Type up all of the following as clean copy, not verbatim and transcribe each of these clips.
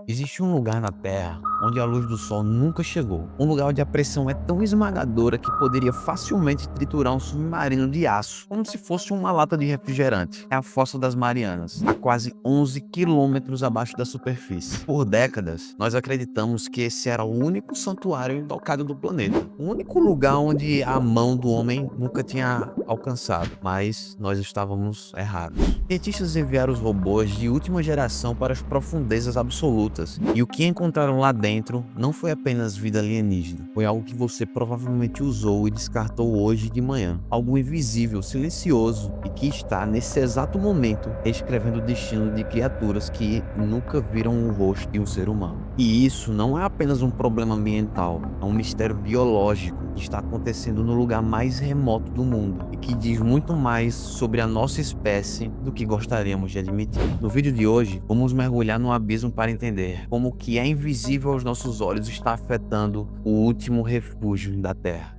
Existe um lugar na Terra onde a luz do Sol nunca chegou. Um lugar onde a pressão é tão esmagadora que poderia facilmente triturar um submarino de aço, como se fosse uma lata de refrigerante. É a Fossa das Marianas, a quase 11 quilômetros abaixo da superfície. Por décadas, nós acreditamos que esse era o único santuário intocado do planeta. O único lugar onde a mão do homem nunca tinha alcançado. Mas nós estávamos errados. Cientistas enviaram os robôs de última geração para as profundezas absolutas, e o que encontraram lá dentro não foi apenas vida alienígena, foi algo que você provavelmente usou e descartou hoje de manhã. Algo invisível, silencioso e que está, nesse exato momento, escrevendo o destino de criaturas que nunca viram o rosto de um ser humano. E isso não é apenas um problema ambiental, é um mistério biológico que está acontecendo no lugar mais remoto do mundo e que diz muito mais sobre a nossa espécie do que gostaríamos de admitir. No vídeo de hoje, vamos mergulhar no abismo para entender como o que é invisível aos nossos olhos está afetando o último refúgio da Terra.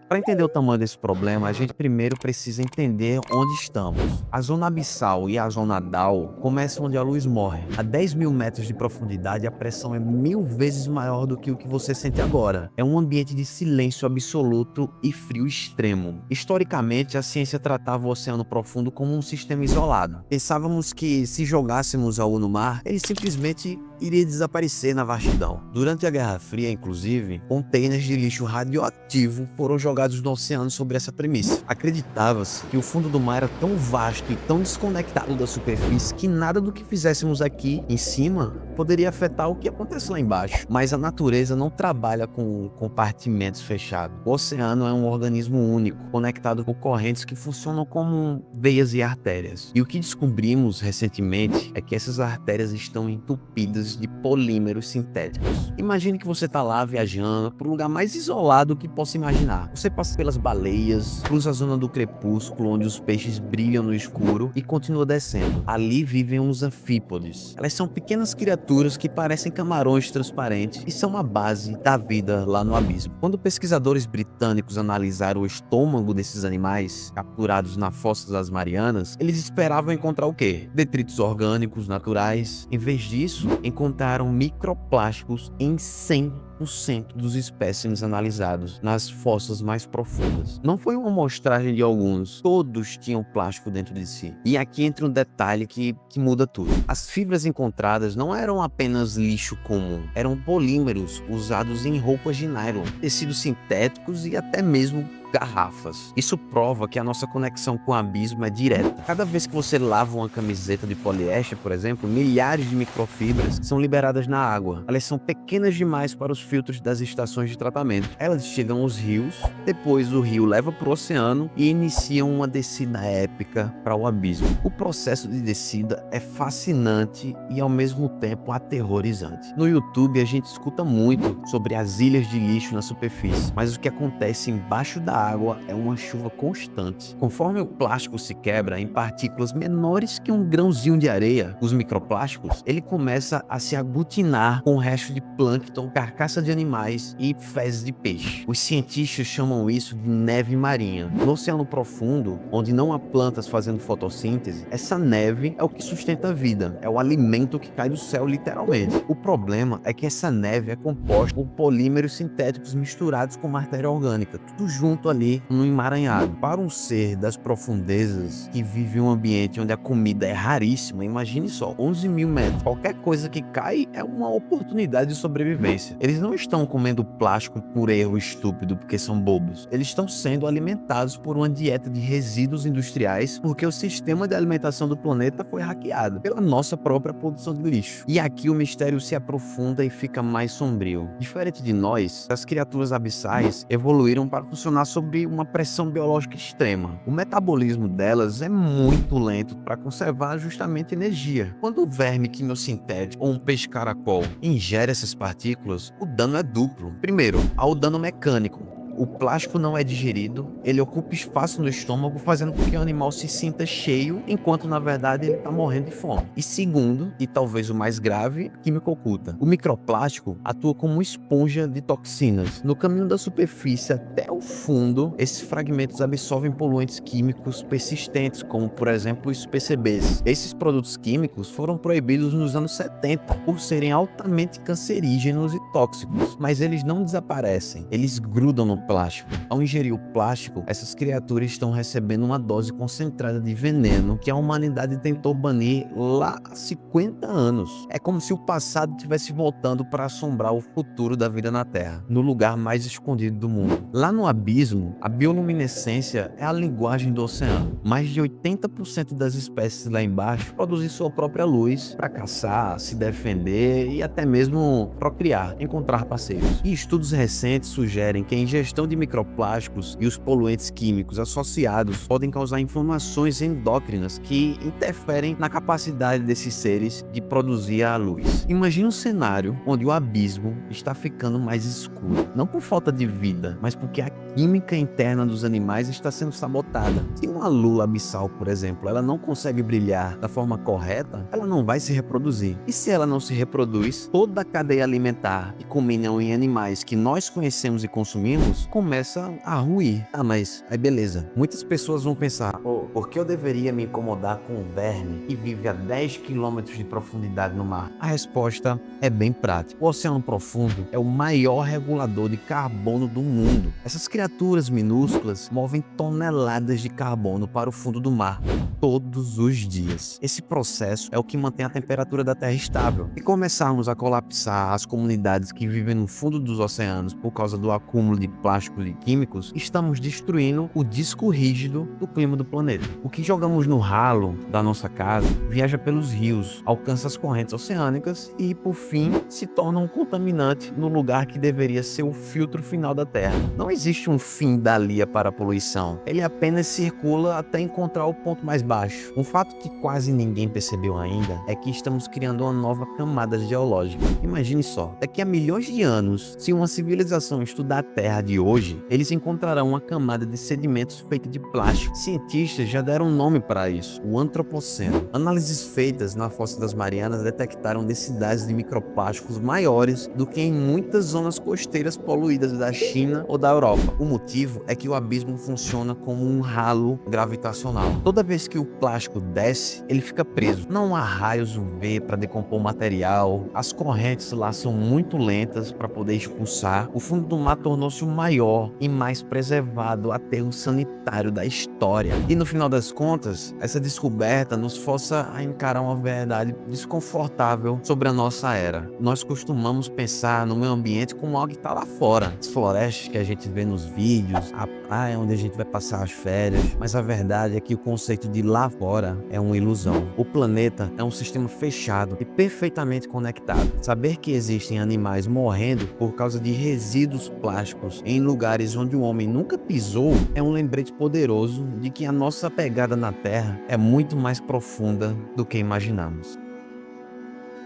Para entender o tamanho desse problema, a gente primeiro precisa entender onde estamos. A zona abissal e a zona Down começam onde a luz morre. A 10 mil metros de profundidade, a pressão é 1000 vezes maior do que o que você sente agora. É um ambiente de silêncio absoluto e frio extremo. Historicamente, a ciência tratava o oceano profundo como um sistema isolado. Pensávamos que se jogássemos algo no mar, ele simplesmente iria desaparecer na vastidão. Durante a Guerra Fria, inclusive, containers de lixo radioativo foram jogados no oceano sobre essa premissa. Acreditava-se que o fundo do mar era tão vasto e tão desconectado da superfície que nada do que fizéssemos aqui em cima poderia afetar o que acontece lá embaixo. Mas a natureza não trabalha com compartimentos fechados. O oceano é um organismo único, conectado por correntes que funcionam como veias e artérias. E o que descobrimos recentemente é que essas artérias estão entupidas de polímeros sintéticos. Imagine que você está lá viajando para um lugar mais isolado que possa imaginar. Você passa pelas baleias, cruza a zona do crepúsculo, onde os peixes brilham no escuro, e continua descendo. Ali vivem os anfípodes. Elas são pequenas criaturas que parecem camarões transparentes e são a base da vida lá no abismo. Quando pesquisadores britânicos analisaram o estômago desses animais capturados na Fossa das Marianas, eles esperavam encontrar o quê? Detritos orgânicos naturais. Em vez disso, encontraram microplásticos em 100% dos espécimes analisados nas fossas mais profundas. Não foi uma amostragem de alguns, todos tinham plástico dentro de si. E aqui entra um detalhe que muda tudo. As fibras encontradas não eram apenas lixo comum, eram polímeros usados em roupas de nylon, tecidos sintéticos e até mesmo garrafas. Isso prova que a nossa conexão com o abismo é direta. Cada vez que você lava uma camiseta de poliéster, por exemplo, milhares de microfibras são liberadas na água. Elas são pequenas demais para os filtros das estações de tratamento. Elas chegam aos rios, depois o rio leva para o oceano e iniciam uma descida épica para o abismo. O processo de descida é fascinante e ao mesmo tempo aterrorizante. No YouTube a gente escuta muito sobre as ilhas de lixo na superfície, mas o que acontece embaixo da água é uma chuva constante. Conforme o plástico se quebra em partículas menores que um grãozinho de areia, os microplásticos, ele começa a se aglutinar com o resto de plâncton, carcaça de animais e fezes de peixe. Os cientistas chamam isso de neve marinha. No oceano profundo, onde não há plantas fazendo fotossíntese, essa neve é o que sustenta a vida, é o alimento que cai do céu literalmente. O problema é que essa neve é composta por polímeros sintéticos misturados com matéria orgânica, tudo junto ali no emaranhado. Para um ser das profundezas que vive em um ambiente onde a comida é raríssima, imagine só, 11 mil metros, qualquer coisa que cai é uma oportunidade de sobrevivência. Eles não estão comendo plástico por erro estúpido porque são bobos. Eles estão sendo alimentados por uma dieta de resíduos industriais porque o sistema de alimentação do planeta foi hackeado pela nossa própria produção de lixo. E aqui o mistério se aprofunda e fica mais sombrio. Diferente de nós, as criaturas abissais evoluíram para funcionar sob uma pressão biológica extrema. O metabolismo delas é muito lento para conservar justamente energia. Quando um verme quimiosintético ou um peixe-caracol ingere essas partículas, o dano é duplo. Primeiro, há o dano mecânico. o plástico não é digerido, ele ocupa espaço no estômago, fazendo com que o animal se sinta cheio, enquanto na verdade ele está morrendo de fome. E segundo, e talvez o mais grave, química oculta. O microplástico atua como uma esponja de toxinas. No caminho da superfície até o fundo, esses fragmentos absorvem poluentes químicos persistentes, como por exemplo os PCBs. Esses produtos químicos foram proibidos nos anos 70 por serem altamente cancerígenos e tóxicos, mas eles não desaparecem, eles grudam no plástico. Ao ingerir o plástico, essas criaturas estão recebendo uma dose concentrada de veneno que a humanidade tentou banir lá há 50 anos. É como se o passado estivesse voltando para assombrar o futuro da vida na Terra, no lugar mais escondido do mundo. Lá no abismo, a bioluminescência é a linguagem do oceano. Mais de 80% das espécies lá embaixo produzem sua própria luz para caçar, se defender e até mesmo procriar, encontrar parceiros. E estudos recentes sugerem que a ingestão de microplásticos e os poluentes químicos associados podem causar inflamações endócrinas que interferem na capacidade desses seres de produzir a luz. Imagine um cenário onde o abismo está ficando mais escuro, não por falta de vida, mas porque a química interna dos animais está sendo sabotada. Se uma lula abissal, por exemplo, ela não consegue brilhar da forma correta, ela não vai se reproduzir. E se ela não se reproduz, toda a cadeia alimentar que culminam em animais que nós conhecemos e consumimos começa a ruir. Ah, mas aí beleza. Muitas pessoas vão pensar, por que eu deveria me incomodar com um verme que vive a 10 quilômetros de profundidade no mar? A resposta é bem prática. O oceano profundo é o maior regulador de carbono do mundo. Essas criaturas minúsculas movem toneladas de carbono para o fundo do mar todos os dias. Esse processo é o que mantém a temperatura da Terra estável. Se começarmos a colapsar as comunidades que vivem no fundo dos oceanos por causa do acúmulo de plásticos e químicos, estamos destruindo o disco rígido do clima do planeta. O que jogamos no ralo da nossa casa viaja pelos rios, alcança as correntes oceânicas e, por fim, se torna um contaminante no lugar que deveria ser o filtro final da Terra. Não existe um fim da linha para a poluição. Ele apenas circula até encontrar o ponto mais baixo. Um fato que quase ninguém percebeu ainda é que estamos criando uma nova camada geológica. Imagine só, daqui a milhões de anos, se uma civilização estudar a Terra de hoje, eles encontrarão uma camada de sedimentos feita de plástico. Cientistas já deram um nome para isso, o antropoceno. Análises feitas na Fossa das Marianas detectaram densidades de microplásticos maiores do que em muitas zonas costeiras poluídas da China ou da Europa. O motivo é que o abismo funciona como um ralo gravitacional. Toda vez que o plástico desce, ele fica preso. Não há raios UV para decompor o material, as correntes lá são muito lentas para poder expulsar. O fundo do mar tornou-se o maior e mais preservado aterro sanitário da história. E no final das contas, essa descoberta nos força a encarar uma verdade desconfortável sobre a nossa era. Nós costumamos pensar no meio ambiente como algo que está lá fora. As florestas que a gente vê nos vídeos, a praia onde a gente vai passar as férias, mas a verdade é que o conceito de lá fora é uma ilusão. O planeta é um sistema fechado e perfeitamente conectado. Saber que existem animais morrendo por causa de resíduos plásticos em lugares onde o homem nunca pisou é um lembrete poderoso de que a nossa pegada na Terra é muito mais profunda do que imaginamos.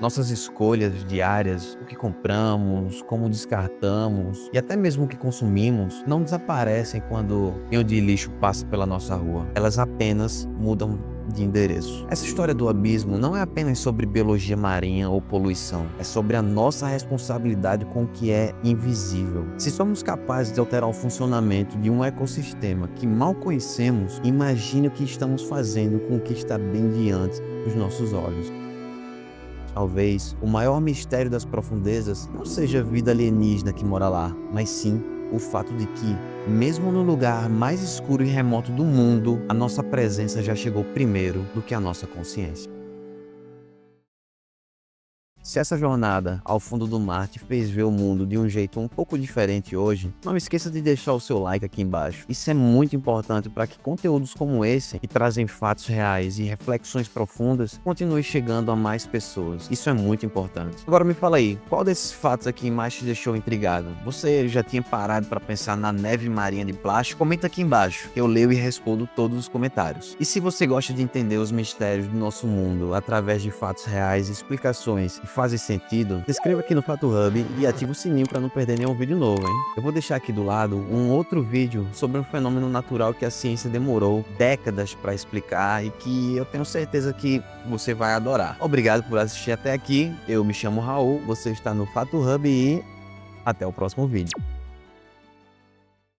Nossas escolhas diárias, o que compramos, como descartamos e até mesmo o que consumimos não desaparecem quando o caminhão de lixo passa pela nossa rua. Elas apenas mudam de endereço. Essa história do abismo não é apenas sobre biologia marinha ou poluição, é sobre a nossa responsabilidade com o que é invisível. Se somos capazes de alterar o funcionamento de um ecossistema que mal conhecemos, imagine o que estamos fazendo com o que está bem diante dos nossos olhos. Talvez o maior mistério das profundezas não seja a vida alienígena que mora lá, mas sim o fato de que, mesmo no lugar mais escuro e remoto do mundo, a nossa presença já chegou primeiro do que a nossa consciência. Se essa jornada ao fundo do mar te fez ver o mundo de um jeito um pouco diferente hoje, não esqueça de deixar o seu like aqui embaixo. Isso é muito importante para que conteúdos como esse, que trazem fatos reais e reflexões profundas, continuem chegando a mais pessoas. Isso é muito importante. Agora me fala aí, qual desses fatos aqui mais te deixou intrigado? Você já tinha parado para pensar na neve marinha de plástico? Comenta aqui embaixo, que eu leio e respondo todos os comentários. E se você gosta de entender os mistérios do nosso mundo através de fatos reais, explicações e fazem sentido, se inscreva aqui no Fato Hub e ative o sininho para não perder nenhum vídeo novo, hein? Eu vou deixar aqui do lado um outro vídeo sobre um fenômeno natural que a ciência demorou décadas para explicar e que eu tenho certeza que você vai adorar. Obrigado por assistir até aqui. Eu me chamo Raul, você está no Fato Hub e até o próximo vídeo.